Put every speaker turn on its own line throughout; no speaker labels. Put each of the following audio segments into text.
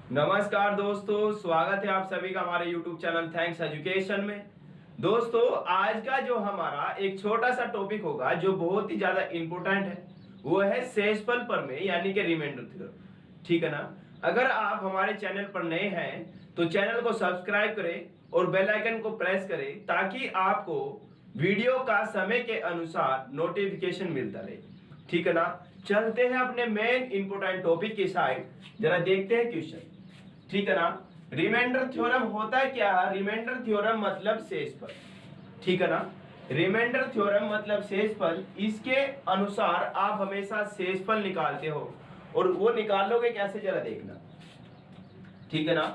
नमस्कार दोस्तों, स्वागत है आप सभी का हमारे YouTube चैनल थैंक्स एजुकेशन में। दोस्तों, आज का जो हमारा एक छोटा सा टॉपिक होगा जो बहुत ही ज्यादा इंपॉर्टेंट है, वो है शेषफल प्रमेय यानी कि रिमाइंडर थ्योरम। ठीक है ना। अगर आप हमारे चैनल पर नए हैं तो चैनल को सब्सक्राइब करें और बेल आइकन को प्रेस करें ताकि आपको वीडियो का समय के अनुसार नोटिफिकेशन मिलता रहे। ठीक है ना। चलते हैं अपने मेन इंपोर्टेंट टॉपिक की साइड, जरा देखते हैं क्वेश्चन। ठीक है ना। रिमाइंडर थ्योरम होता है क्या? रिमाइंडर थ्योरम मतलब शेषफल। ठीक है ना। रिमाइंडर थ्योरम मतलब शेषफल। इसके अनुसार आप हमेशा शेषफल निकालते हो और वो निकालोगे कैसे, जरा देखना। ठीक है ना।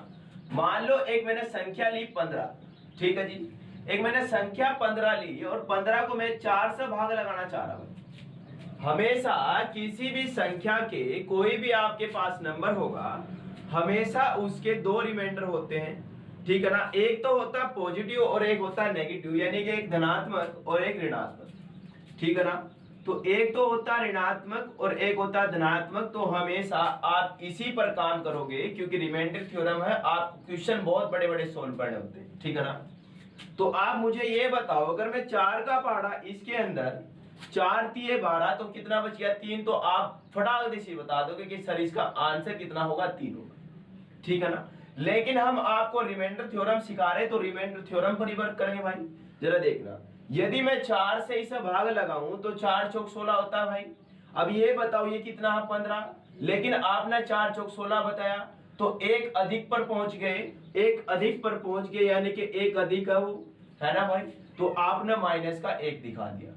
मान लो एक मैंने संख्या ली 15। ठीक है जी। एक मैंने संख्या 15 ली और 15 को मैं 4 से भाग लगाना चाह रहा हूं। हमेशा किसी भी संख्या के कोई भी आपके पास नंबर होगा, हमेशा उसके दो रिमाइंडर होते हैं। ठीक है ना। एक तो होता है पॉजिटिव और एक होता है नेगेटिव, यानी कि एक धनात्मक और एक ऋणात्मक। ठीक है ना। तो एक तो होता है ऋणात्मक और एक होता है धनात्मक। तो हमेशा आप इसी पर काम करोगे क्योंकि रिमाइंडर थ्योरम है, आप क्वेश्चन बहुत बड़े बड़े सोल्व करने होते हैं। ठीक है ना। तो आप मुझे ये बताओ, अगर मैं 4 का पहाड़ा इसके अंदर 4 तिये 12 तो कितना बच गया? 3। तो आप फटाक से बता दोगे कि सर इसका आंसर कितना होगा? 3 होगा। ठीक है ना। लेकिन हम आपको रिमाइंडर थ्योरम सिखा रहे तो रिमाइंडर थ्योरम पर ही वर्क करेंगे भाई। जरा देखना, यदि मैं 4 से इसे भाग लगाऊं तो 4 चौक 16 होता है भाई। अब ये बताओ ये कितना है? 15। लेकिन आपने 4 चौक 16 बताया तो एक अधिक पर पहुंच गए। एक अधिक पर पहुंच गए यानी कि एक अधिक है वो, है ना भाई। तो आपने माइनस का 1 दिखा दिया।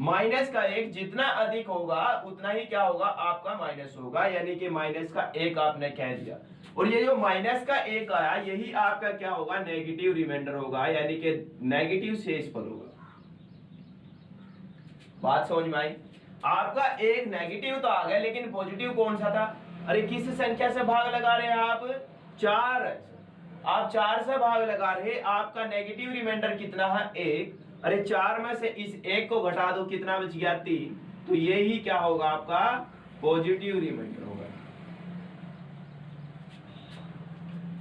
माइनस का 1 जितना अधिक होगा उतना ही क्या होगा? आपका माइनस होगा, यानी कि माइनस का 1 आपने कह दिया। और ये जो माइनस का 1 आया यही आपका क्या होगा? नेगेटिव रिमाइंडर होगा, यानी कि नेगेटिव शेषफल होगा। बात समझ में आई? आपका एक नेगेटिव तो आ गया, लेकिन पॉजिटिव कौन सा था? अरे किस संख्या से भाग लगा रहे हैं आप? 4। आप 4 से भाग लगा रहे, आपका नेगेटिव रिमाइंडर कितना है? 1। अरे 4 में से इस 1 को घटा दो, कितना बच गया? 3। तो यही क्या होगा? आपका पॉजिटिव रिमाइंडर होगा।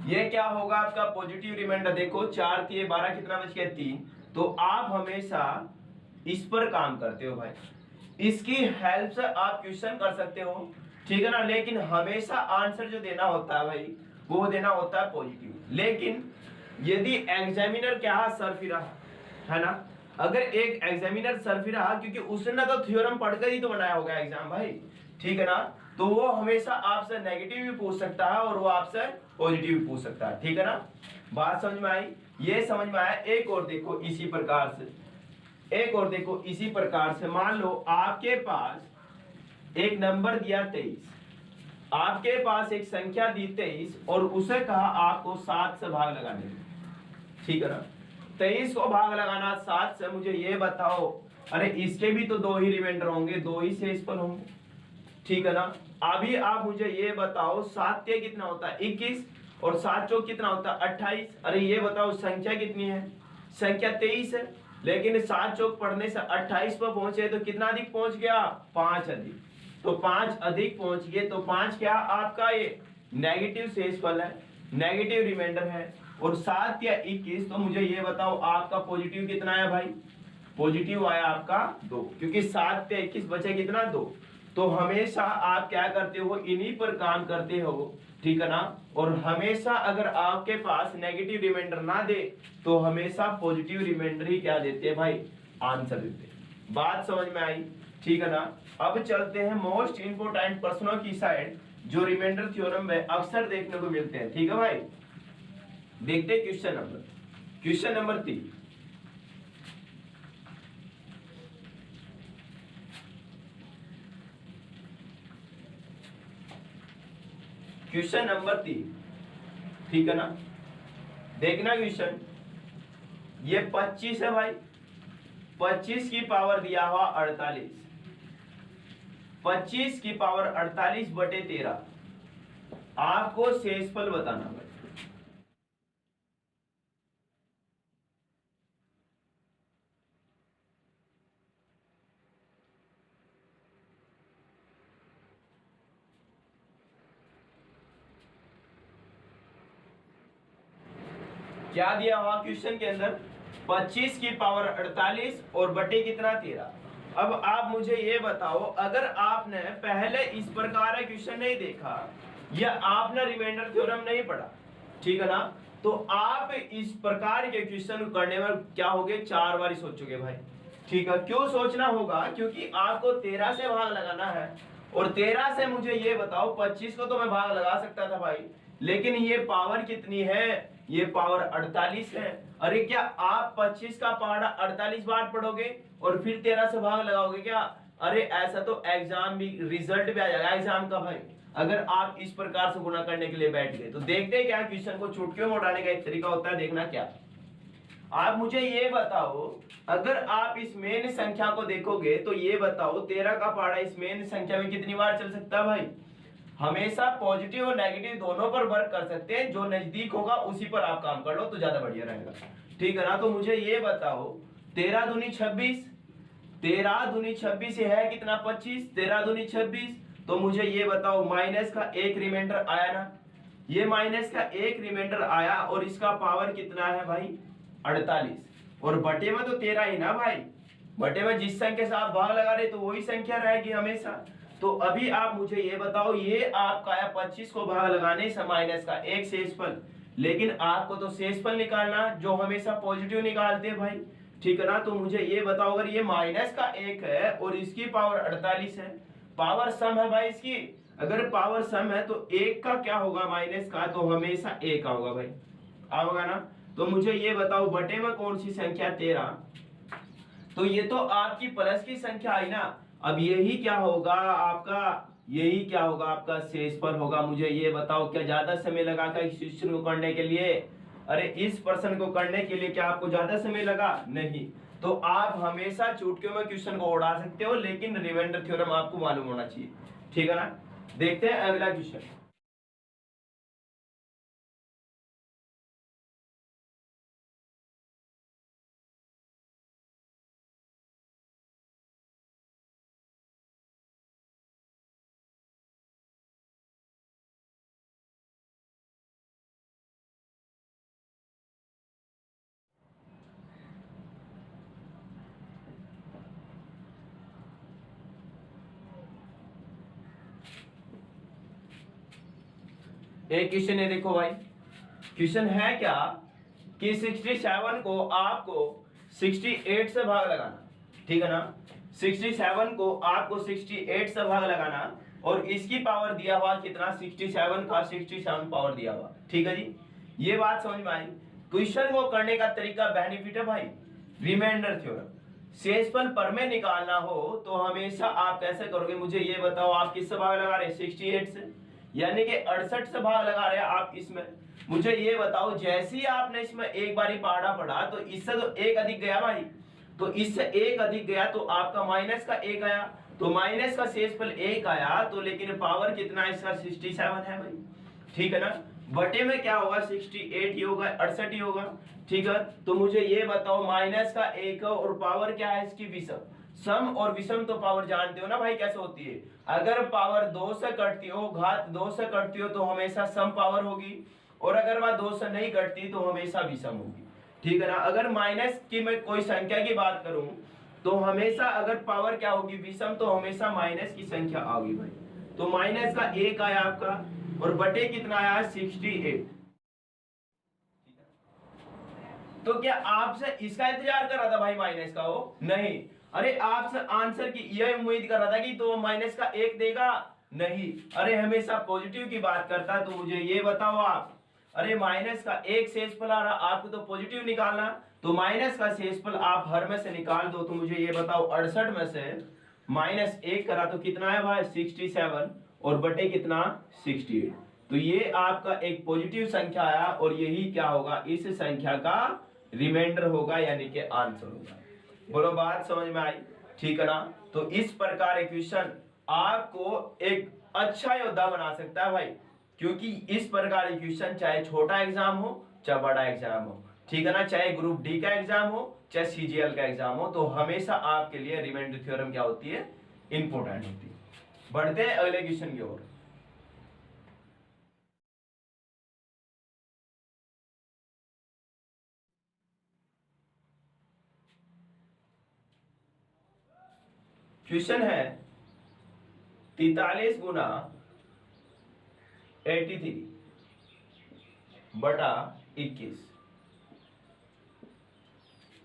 ये क्या होगा? आपका पॉजिटिव रिमाइंडर। देखो 4 तिये 12 कितना बच गया? 3। तो आप हमेशा इस पर काम करते हो भाई, इसकी हेल्प से आप क्वेश्चन कर सकते हो। ठीक है ना। लेकिन हमेशा आंसर जो देना होता है भाई, वो देना होता है पॉजिटिव। लेकिन यदि एग्जामिनर क्या है? सरफिरा है ना। अगर एक एग्जामिनर सरफिरा, क्योंकि उसने तो थ्योरम पढ़कर ही तो बनाया होगा एग्जाम भाई। ठीक है ना। तो वो हमेशा आपसे नेगेटिव भी पूछ सकता है और वो आपसे पॉजिटिव भी पूछ सकता है। ठीक है ना। बात समझ में आई? ये समझ में आया? एक और देखो इसी प्रकार से, एक और देखो इसी प्रकार से। मान लो आपके पास एक नंबर दिया 23, आपके पास एक संख्या दी 23 और उसे कहा आपको 7 से भाग लगाने में। ठीक है ना। 23 को भाग लगाना 7 से। मुझे ये बताओ, अरे इसके भी तो दो ही रिमाइंडर होंगे, दो ही शेषफल होंगे। ठीक है ना। अभी आप मुझे ये बताओ 7 के कितना होता है? 21। और 7 चौक कितना होता है? 28। अरे ये बताओ संख्या कितनी है? संख्या 23 है। लेकिन 7 चौक पढ़ने से 28 पर पहुंचे तो कितना अधिक पहुंच गया? 5 अधिक। तो 5 अधिक पहुंच गए तो 5 क्या आपका? ये नेगेटिव शेषफल है, नेगेटिव रिमाइंडर है। और 7 या 21, तो मुझे ये बताओ आपका पॉजिटिव कितना है भाई? पॉजिटिव आया आपका 2, क्योंकि 7 से 21 बचे कितना? 2। तो हमेशा आप क्या करते हो? इन्हीं पर काम करते हो। ठीक है ना। और हमेशा अगर आपके पास नेगेटिव रिमाइंडर ना दे तो हमेशा पॉजिटिव रिमाइंडर ही क्या देते हैं भाई? आंसर देते हैं। बात समझ में आई? ठीक है ना। अब चलते हैं मोस्ट इंपोर्टेंट प्रश्नों की साइड, जो रिमाइंडर थ्योरम में अक्सर देखने को मिलते हैं। ठीक है भाई। देखते हैं क्वेश्चन नंबर 3। Question number 3। ठीक है ना। देखना क्वेश्चन, ये 25 है भाई। 25 की पावर दिया हुआ 48। 25 की पावर 48 बटे 13। आपको शेषफल बताना भाई। क्या दिया हुआ क्वेश्चन के अंदर, 25 की पावर 48 और बटे कितना 13। अब आप मुझे ये बताओ, अगर आपने पहले इस प्रकार का क्वेश्चन नहीं देखा या आपने रिमाइंडर थ्योरम नहीं पढ़ा, ठीक है ना, तो आप इस प्रकार के क्वेश्चन करने में क्या होगे, 4 बार सोचोगे भाई। ठीक है, क्यों सोचना होगा, क्योंकि आपको 13 से भाग लगाना है और 13 से मुझे ये बताओ, 25 को तो मैं भाग लगा सकता था भाई, लेकिन ये पावर कितनी है, ये पावर 48 है। अरे क्या आप 25 का पावर 48 बार पढ़ोगे और फिर 13 से भाग लगाओगे क्या? अरे ऐसा तो एग्जाम भी, रिजल्ट भी आ जाएगा एग्जाम का भाई, अगर आप इस प्रकार से गुणा करने के लिए बैठ गए। तो देखते हैं क्या क्वेश्चन को चुटकियों में उड़ाने का एक तरीका होता है, देखना क्या। आप मुझे ये बताओ, अगर आप इस मेन संख्या को देखोगे तो ये बताओ 13 का पहाड़ा इस मेन संख्या में कितनी बार चल सकता है भाई? हमेशा पॉजिटिव और नेगेटिव दोनों पर वर्क कर सकते हैं, जो नजदीक होगा उसी पर आप काम कर लो तो ज्यादा बढ़िया रहेगा। ठीक है ना, तो मुझे ये बताओ 13 दूनी 26, 13 दूनी 26 है कितना 25, 13 दूनी 26, तो मुझे ये बताओ माइनस का एक रिमाइंडर आया ना, ये माइनस का एक रिमाइंडर आया और इसका पावर कितना है भाई 48, और बटे में तो 13 ही ना भाई, बटे में जिस संख्या से आप भाग लगा रहे तो वही संख्या रहेगी हमेशा। तो अभी आप मुझे ये बताओ, ये आपका आया 25 को भाग लगाने से माइनस का एक शेषफल, लेकिन आपको तो शेषफल निकालना जो हमेशा पॉजिटिव निकालते हैं भाई। ठीक है ना, तो मुझे ये बताओ, अगर ये माइनस का एक है और इसकी पावर 48 है, पावर सम है भाई इसकी, अगर पावर सम है तो एक का क्या होगा माइनस का, तो हमेशा एक होगा भाई, होगा ना। तो मुझे ये बताओ बटे में कौन सी संख्या 13, तो ये तो आपकी प्लस की संख्या आई ना, अब यही क्या होगा आपका, यही क्या होगा आपका शेषफल होगा। मुझे ये बताओ, क्या ज्यादा समय लगा का इस क्वेश्चन को करने के लिए? अरे इस प्रश्न को करने के लिए क्या आपको ज्यादा समय लगा? नहीं। तो आप हमेशा चुटकियों में क्वेश्चन को उड़ा सकते हो, लेकिन रिमाइंडर थ्योरम आपको मालूम होना चाहिए। ठीक है ना, देखते हैं अगला क्वेश्चन। एक क्वेश्चन है, देखो भाई, क्वेश्चन है क्या कि 67 को आपको 68 से भाग लगाना, ठीक है ना, 67 को आपको 68 से भाग लगाना और इसकी पावर दिया हुआ कितना, 67 का 67 पावर दिया हुआ। ठीक है जी, ये बात समझ में आई। क्वेश्चन को करने का तरीका बेनिफिट है भाई, रिमाइंडर थ्योरम। शेषफल पर में निकालना हो तो हमेशा आप कैसे करोगे, मुझे ये बताओ, आप किससे भाग लगा रहे हैं 68 से, यानी कि 68 से भाग लगा रहे हैं आप इसमें। मुझे ये बताओ, जैसे ही आपने इसमें एक बारी पहाड़ा पढ़ा तो इससे तो एक अधिक गया भाई, तो इससे एक अधिक गया तो आपका माइनस का एक आया, तो माइनस का शेषफल एक आया, तो लेकिन पावर कितना इसका 67 है भाई। ठीक है ना, बटे में क्या होगा 68 ही होगा, 68 ही होगा। ठीक है, तो मुझे ये बताओ माइनस का एक और पावर क्या है इसकी विषम, सम और विषम तो पावर जानते हो ना भाई कैसे होती है, अगर पावर 2 से कटती हो, घात 2 से कटती हो तो हमेशा सम पावर होगी, और अगर वह 2 से नहीं कटती तो हमेशा विषम होगी। ठीक है ना, अगर माइनस की मैं कोई संख्या की बात करूं तो हमेशा अगर पावर क्या होगी विषम, तो हमेशा माइनस की संख्या आएगी भाई। तो माइनस का एक आया आपका और बटे कितना आया 68। तो क्या आपसे इसका इंतजार कर रहा था भाई माइनस का हो? नहीं। अरे आपसे आंसर की यह उम्मीद कर रहा था कि तो माइनस का एक देगा? नहीं। अरे हमेशा पॉजिटिव की बात करता है। तो मुझे ये बताओ आप, अरे माइनस का एक शेषफल आ रहा, आपको तो पॉजिटिव निकालना, तो माइनस का शेषफल आप हर में से निकाल दो। तो मुझे ये बताओ 68 में से माइनस एक करा तो कितना है भाई 67 और बटे कितना 68। तो ये आपका एक पॉजिटिव संख्या आया और यही क्या होगा इस संख्या का रिमाइंडर होगा, यानी कि आंसर होगा। बोलो बात समझ में आई? ठीक है ना, तो इस प्रकार एक क्वेश्चन आपको एक अच्छा योद्धा बना सकता है भाई, क्योंकि इस प्रकार के क्वेश्चन चाहे छोटा एग्जाम हो चाहे बड़ा एग्जाम हो, ठीक है ना, चाहे ग्रुप डी का एग्जाम हो चाहे सीजीएल का एग्जाम हो, तो हमेशा आपके लिए रिमाइंडर थ्योरम क्या होती है, इंपॉर्टेंट होती है। बढ़ते हैं अगले क्वेश्चन की ओर। क्वेश्चन है 43 गुना 83 बटा 21।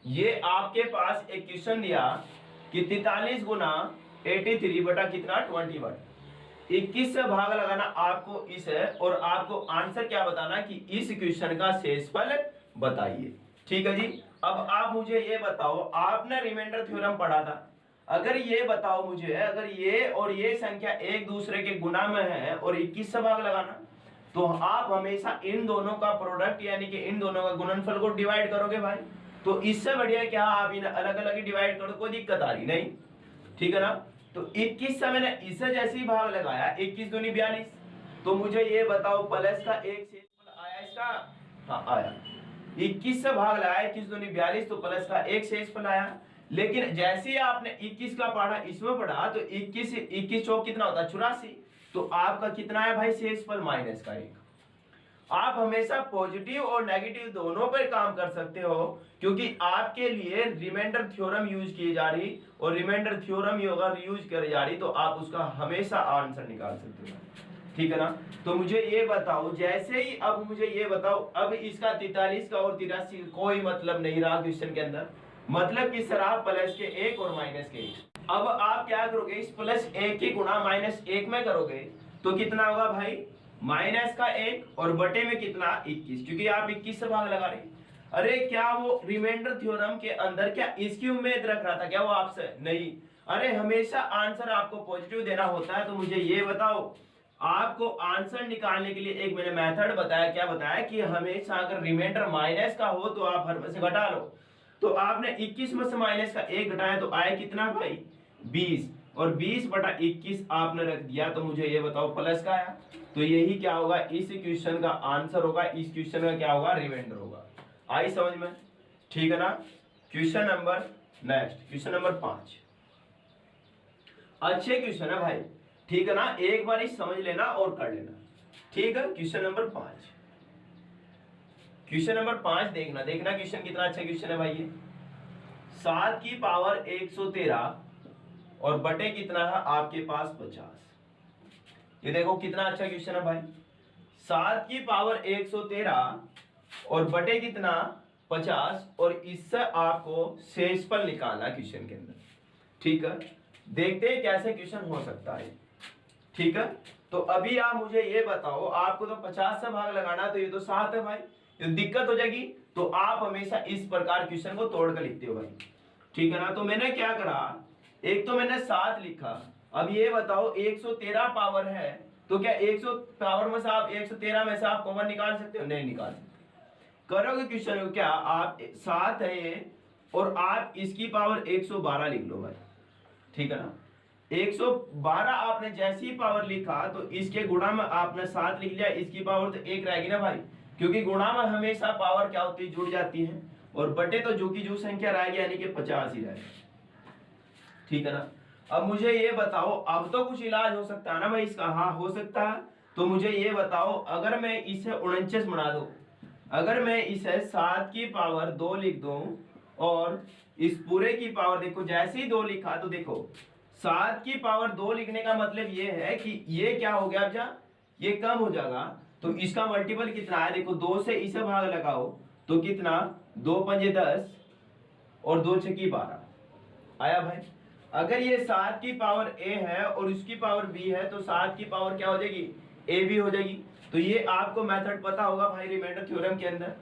ये आपके पास एक क्वेश्चन दिया कि 43 गुना 83 बटा कितना 21, 21 से भाग लगाना आपको इस है, और आपको आंसर क्या बताना कि इस क्वेश्चन का शेषफल बताइए। ठीक है जी। अब आप मुझे ये बताओ, आपने रिमाइंडर थ्योरम पढ़ा था, अगर ये बताओ मुझे, अगर ये और ये संख्या एक दूसरे के गुना में है और 21 से भाग लगाना, तो आप हमेशा इन दोनों का प्रोडक्ट यानी कि इन दोनों का गुणनफल को डिवाइड करोगे भाई। तो इससे बढ़िया क्या आप इन्हें अलग अलग ही डिवाइड करो, कोई दिक्कत आ रही नहीं। ठीक है ना। तो 21 से मैंने इसे जैसे ही भाग लगाया, 21 दूनी 42, तो मुझे ये बताओ प्लस का एक शेषफल आया इसका? हाँ आया। 21 से भाग लगाया 21 दूनी 42, तो प्लस का एक शेषफल आया। लेकिन जैसे ही आपने 21 का पढ़ा इसमें पढ़ा, तो 21 चौक कितना होता है 84, तो आपका कितना है भाई शेषफल माइनस का 1। आप हमेशा पॉजिटिव और नेगेटिव दोनों पर काम कर सकते हो, क्योंकि आपके लिए रिमाइंडर थ्योरम यूज की जा रही, और रिमाइंडर थ्योरम अगर यूज करी जा रही तो आप उसका हमेशा आंसर निकाल सकते हो। ठीक है ना। तो मुझे ये बताओ, जैसे ही अब मुझे ये बताओ, अब इसका 43 का और 83 का कोई मतलब नहीं रहा क्वेश्चन के अंदर, मतलब कि सर आप प्लस के 1 और माइनस के 1। अब आप क्या करोगे, इस प्लस 1 की गुणा माइनस 1 में करोगे तो कितना होगा भाई माइनस का 1 और बटे में कितना 21, क्योंकि आप 21 से भाग लगा रहे। अरे क्या वो रिमाइंडर थ्योरम के अंदर क्या इसकी उम्मीद रख रहा था क्या वो आपसे? नहीं। अरे हमेशा आंसर आपको पॉजिटिव देना होता है। तो मुझे ये बताओ, आपको आंसर निकालने के लिए एक मैंने मेथड बताया, क्या बताया कि हमेशा अगर रिमाइंडर माइनस का हो तो आप हर में से घटा लो। तो आपने 21 में से माइनस का 1 घटाया तो आया कितना भाई 20, और 20 बटा 21 आपने रख दिया, तो मुझे ये बताओ प्लस का आया। तो यही क्या होगा, इस क्वेश्चन का आंसर होगा, इस क्वेश्चन का क्या होगा रिमाइंडर होगा। आई समझ में? ठीक है ना। Question number next, question number 5 अच्छे क्वेश्चन है भाई। ठीक है ना, एक बार ही समझ लेना और कर लेना। ठीक है। क्वेश्चन नंबर 5, क्वेश्चन नंबर 5 देखना क्वेश्चन कितना अच्छा क्वेश्चन है भाई। ये 7 की पावर 113 और बटे कितना है आपके पास 50। ये देखो कितना अच्छा क्वेश्चन है भाई। 7 की पावर 113 और बटे कितना 50, और इससे आपको शेषफल निकालना क्वेश्चन के अंदर। ठीक है, देखते हैं कैसे क्वेश्चन हो सकता है। ठीक है, तो अभी आप मुझे ये बताओ, आपको तो 50 से भाग लगाना, तो ये तो 7 है भाई, ये दिक्कत हो जाएगी। तो आप हमेशा इस प्रकार क्वेश्चन को तोड़कर लिखते हो भाई। ठीक है ना। तो मैंने क्या करा, एक तो मैंने 7 लिखा। अब ये बताओ 113 पावर है, तो क्या 100 पावर में से आप 113 में से आप कॉमन निकाल सकते हो? नहीं निकाल सकते। करोगे क्वेश्चन को क्या, आप 7 है और आप इसकी पावर 112 लिख लो भाई। ठीक है ना। 112 आपने जैसी पावर लिखा तो इसके गुणा में आपने 7 लिख लिया, इसकी पावर तो 1 रहेगी ना भाई, क्योंकि गुणा में हमेशा पावर क्या होती है जुड़ जाती है, और बटे तो जो की जो संख्या रहेगी यानी कि 50 ही रहेगी। ठीक है ना। अब मुझे ये बताओ, अब तो कुछ इलाज हो सकता है ना भाई इसका? हाँ हो सकता है। तो मुझे ये बताओ, अगर मैं इसे 49 बना दूं, अगर मैं इसे 7 की पावर 2 लिख दूं और इस पूरे की पावर, देखो जैसे ही 2 लिखा तो देखो 7 की पावर 2 लिखने का मतलब ये है कि ये क्या हो गया, अब ये कम हो जाएगा, तो इसका मल्टीपल कितना है, देखो 2 से इसे भाग लगाओ तो कितना 2 पंजे 10 और 2 छक्की 12 आया भाई। अगर ये 7 की पावर a है और इसकी पावर b है, तो 7 की पावर क्या हो जाएगी a भी हो जाएगी। तो ये आपको मेथड पता होगा भाई रिमाइंडर थ्योरम के अंदर।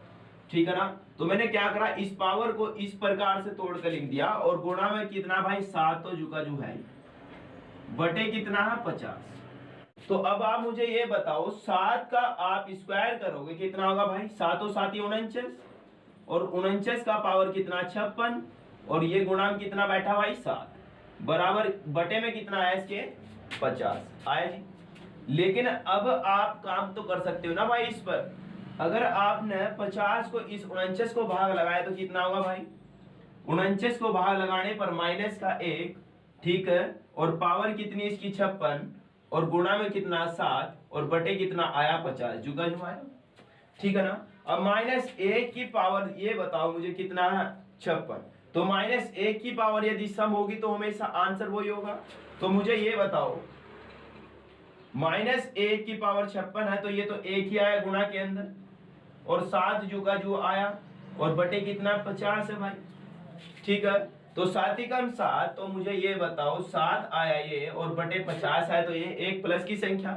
ठीक है ना। तो मैंने क्या करा, इस पावर को इस प्रकार से तोड़कर लिख दिया, और गुणा में कितना भाई 7 तो जुका जू है, बटे कितना है 50। तो अब आप मुझे ये बताओ, 7 का आप स्क्वायर करोगे कितना होगा भाई, 7 और 7 49, और 49 का पावर कितना 56, और ये गुणा में कितना बैठा भाई 7, बराबर बटे में कितना आया इसके 50 आया जी। लेकिन अब आप काम तो कर सकते हो ना भाई इस पर, अगर आपने 50 को इस 49 को भाग लगाया तो कितना होगा भाई, 49 को भाग लगाने पर माइनस का 1, ठीक है, और पावर कितनी इसकी 56, और गुणा में कितना 7, और बटे कितना आया 50, जुगा जू आया। ठीक है ना। अब -1 की पावर ये बताओ मुझे कितना है 56, तो माइनस 1 की पावर यदि सम होगी तो हमेशा आंसर वही होगा। तो मुझे ये बताओ, माइनस 1 की पावर 56 है, तो ये तो 1 ही आया गुणा के अंदर, और 7 जो का जो आया, और बटे कितना 50 है भाई। ठीक है, तो 7 ही कम 7, तो मुझे ये बताओ 7 आया ये और बटे 50 है, तो ये एक प्लस की संख्या।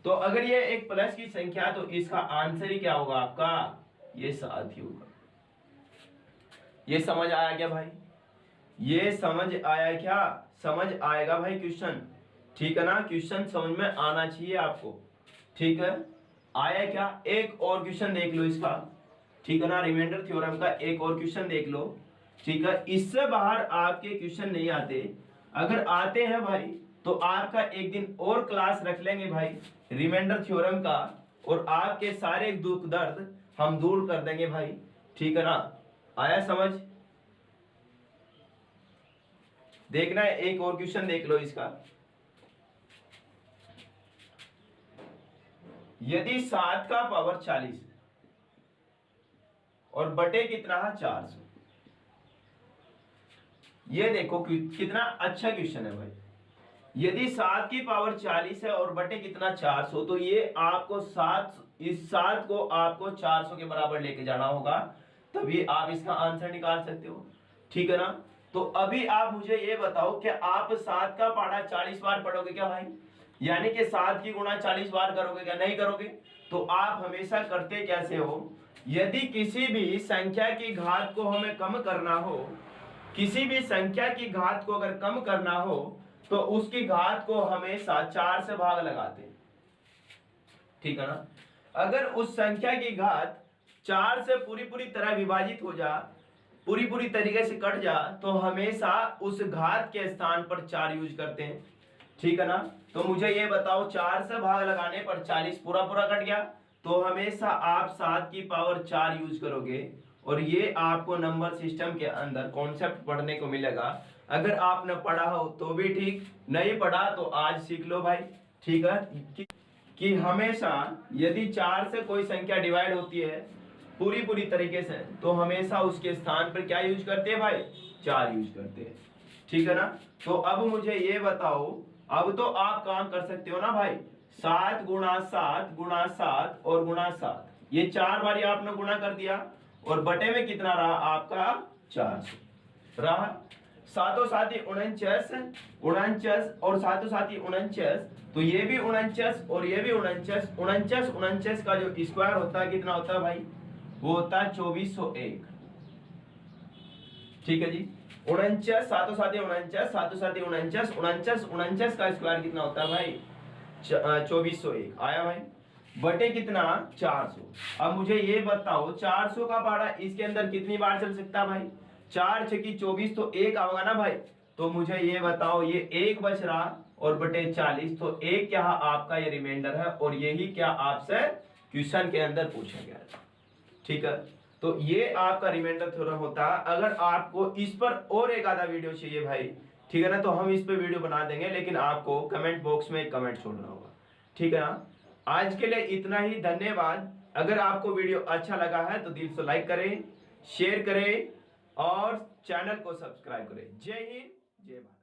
तो अगर ये एक प्लस की संख्या तो इसका आंसर ही क्या होगा आपका, ये 7 ही होगा। ये समझ आया क्या भाई? ये समझ आया क्या? समझ आएगा भाई क्वेश्चन, ठीक है ना? क्वेश्चन समझ में आना चाहिए आपको, ठीक है? आया क्या? एक और क्वेश्चन देख लो इसका, ठीक है ना? रिमाइंडर थ्योरम का एक और क्वेश्चन देख लो, ठीक है? इससे बाहर आपके क्वेश्चन नहीं आते। अगर आते हैं भाई तो आपका एक दिन और क्लास रख लेंगे भाई रिमाइंडर थ्योरम का, और आपके सारे दुख दर्द हम दूर कर देंगे भाई, ठीक है ना? आया समझ? देखना है, एक और क्वेश्चन देख लो इसका। यदि 7 का पावर 40 और बटे कितना है 400। ये देखो कितना अच्छा क्वेश्चन है भाई। यदि 7 की पावर 40 है और बटे कितना 400, तो ये आपको 7 को आपको 400 के बराबर लेके जाना होगा, तभी आप इसका आंसर निकाल सकते हो, ठीक है ना? तो अभी आप मुझे ये बताओ कि आप 7 का पढ़ा 40 बार पढ़ोगे क्या भाई? यानी कि 7 की गुणा 40 बार करोगे क्या? नहीं करोगे। तो आप हमेशा करते कैसे हो, यदि किसी भी संख्या की घात को हमें कम करना हो, किसी भी संख्या की घात को अगर कम करना हो तो उसकी घात को हमेशा 4 से भाग लगाते हैं, ठीक है ना? अगर उस संख्या की घात 4 से पूरी तरह विभाजित हो जा, पूरी तरीके से कट जा, तो हमेशा उस घात के स्थान पर 4 यूज करते हैं, ठीक है ना? तो मुझे ये बताओ 4 से भाग लगाने पर 40 पूरा कट गया, तो हमेशा आप 7 की पावर 4 यूज करोगे, और ये आपको नंबर सिस्टम के अंदर कॉन्सेप्ट पढ़ने को मिलेगा। अगर आपने पढ़ा हो तो भी ठीक, नहीं पढ़ा तो आज सीख लो भाई, ठीक है? कि हमेशा यदि 4 से कोई संख्या डिवाइड होती है पूरी तरीके से, तो हमेशा उसके स्थान पर क्या यूज करते हैं भाई? 4 यूज करते हैं, ठीक है ना? तो अब मुझे ये बताओ, अब तो आप काम कर सकते हो ना भाई, 7 गुणा 7 गुणा 7 और गुणा 7, ये 4 बारी आपने गुणा कर दिया, और बटे में कितना रहा आपका 400 रहा। 7 7 49 49 और 7 7 49, तो ये भी 49 और ये भी 49, 49 का जो स्क्वायर होता है कितना होता है भाई? वो होता है 2401, ठीक है जी? 49 7 7 49 7 7 49 49 का स्क्वायर कितना होता है भाई? 2401 आया भाई, बटे कितना 400। अब मुझे ये बताओ 400 का पहाड़ा इसके अंदर कितनी बार चल सकता है भाई? 4 6 की 24, तो 1 आएगा ना भाई? तो मुझे ये बताओ, ये 1 बच रहा और बटे 40, तो 1 क्या आपका ये रिमाइंडर है, और यही क्या आपसे क्वेश्चन के अंदर पूछा गया है, ठीक है? तो ये आपका रिमाइंडर थ्योरम होता है। अगर आपको इस पर और एक आधा वीडियो चाहिए भाई, ठीक है ना, तो हम इस पे वीडियो बना देंगे, लेकिन आपको कमेंट बॉक्स में एक कमेंट छोड़ना होगा, ठीक है ना? आज के लिए इतना ही, धन्यवाद। अगर आपको वीडियो अच्छा लगा है तो दिल से लाइक करें, शेयर करें और चैनल को सब्सक्राइब करें। जय हिंद, जय भारत।